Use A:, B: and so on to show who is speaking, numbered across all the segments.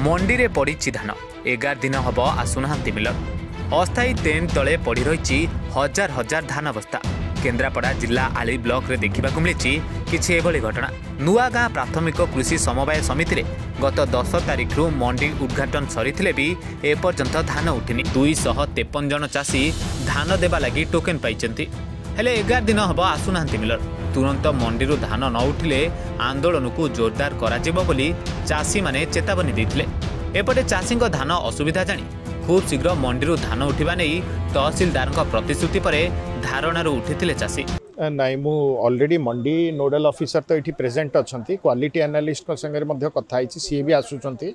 A: मंडी रे पड़ी धान 11 दिन हम आसुना मिलर अस्थायी टेन्ट तले पड़ी रही हजार हजार धान बस्ता। केन्द्रापड़ा जिला आली ब्लॉक रे देखा मिली किसी एभली घटना। नुआगाँ प्राथमिक कृषि समवाय समिति रे गत 10 तारिख रु मंडी उद्घाटन सरी भी एपर्यंत धान उठिनी। 253 जन चाषी धान देवा लगी टोकेन पाइछन्ति, हेले 11 दिन हम आसुना मिलर। तुरंत मंडी धान न उठिले आंदोलन को जोरदार कराजिबो बोली चाषी माने चेतावनी देथिले। एपटे चाषी धान असुविधा जानी खूब शीघ्र मंडी धान उठा नहीं तहसीलदार प्रतिश्रुति पर धारणा उठिथिले चाषी।
B: नाई मु ऑलरेडी मंडी नोडल ऑफिसर तो ये प्रेजेंट अच्छा क्वालिटी एनालिस्ट संगे कथा सी भी आसुचंती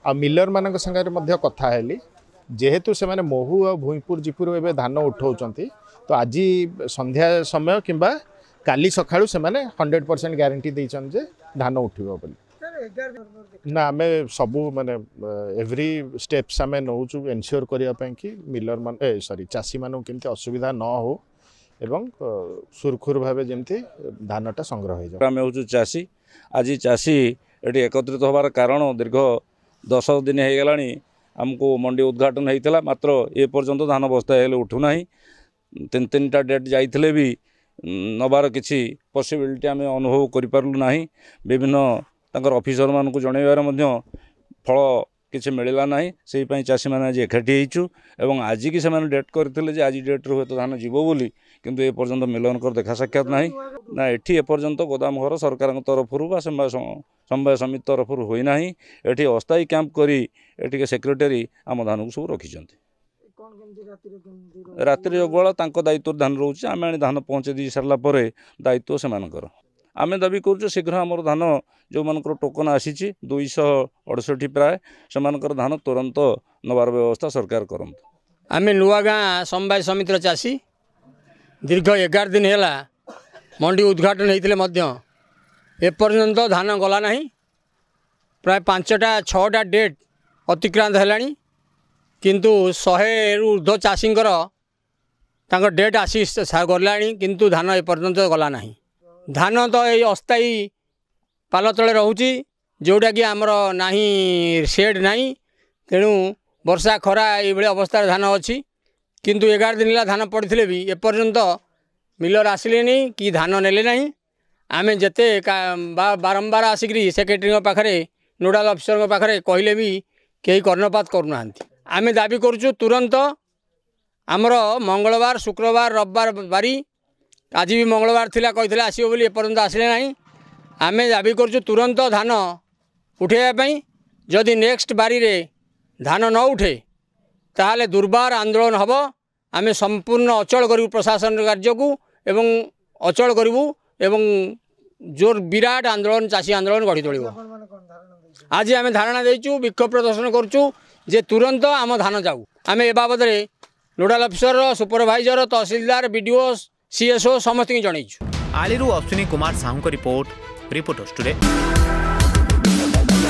B: आ मिलर मान संगे कथा हेली जेहेतु से माने महू और भूईपुर जीपुर एवं धान उठाउचंती तो आज संध्या समय किंबा काली सकाळु से माने 100% ग्यारंटी देइछन जे धान उठिबो बोली ना आम सबू माने एवरी स्टेप्स आम नौचु एनश्योर करने कि मिलर मान सॉरी चाषी मान केमती असुविधा न हो एवं सुरखुर भाव जमती धानटा संग्रह हो।
C: आम हूँ चाषी आज चाषी ये एकत्रित होबार कारण दीर्घ 10 दिन हो गला आमको मंडी उद्घाटन होता मात्र ए पर्यंत धान बस्ता हेले उठुना। 3-3टा डेट जाइथिले भी नबार किसी पॉसिबिलिटी आम अनुभव करिपारलु नाही। विभिन्न तांकर ऑफिसर मान को जनइबार मध्य फल किसी मिलला नाही। सेही पई चाषी माने आज एकाठी हेइछु एवं आज की से माने डेट करथिले जे आज डेट रो तो धान जीवो बोली किंतु ए पर्यंत मिलनकर देखा साक्षात नाही ना। एठी ए पर्यंत गोदाम घर सरकार तरफ बा समवाय समिति तरफ होई नाही। एठी अस्थायी कैंप करी एठी के सेक्रेटरी आम धान को सब रखिछन्ति। रात्रि जगुआल दायित्व धान रोचे आम धान पहुँचे दी सारा पर दायित्व से आम दाबी कर शीघ्र आमर धान जो मान टोकन आसी 268 प्राय से धान तुरंत नबार व्यवस्था सरकार करत।
D: आम नुआगाँ समवाय समितिर चाषी दीर्घ 11 दिन है मंडी उद्घाटन होते एपर्यंत धान गला ना। प्राय 5-6टा डेट अतिक्रांत है किंतु 100 रु ऊर्ध्व चाषी डेट आसी गला किंतु धान एपर्यंत गला ना। धान तो ये अस्थायी पाल तले रोचे जोटा कि आमर ना शेड ना तेणु वर्षा खरा ये अवस्था धान अच्छी किंतु 11 दिन है धान पड़े भी एपर्यंत मिलर आसिले नहीं कि धान नेले ना। आम जिते बारंबार आसिक सेक्रेटरी पाखे नोडाल अफिसर पाखे कहले भी कई कर्णपात करूना। आम दाबी करुचु तुरंत आमर मंगलवार शुक्रवार रविवार बारी आज भी मंगलवार थिला कही आसो बोली एपर्यंत आसिले ना। आम दाबी करुचु तुरंत धान उठेबाई जदि नेक्स्ट बारी रे धान न उठे ताहले दुर्बार आंदोलन हम। आम संपूर्ण अचल करूँ प्रशासन कार्य को एवं अचल करूँ एवं जोर विराट आंदोलन चाषी आंदोलन गढ़ी तोड़। आज आम धारणा देचु विक्षोभ प्रदर्शन करुचु जे तुरंत आम धान जाऊ। आम ए बाबद nodal officer supervisor tehsildar BDO CSO समस्त जनईचु।
A: आलीरू Ashwini Kumar Sahu report reporters today.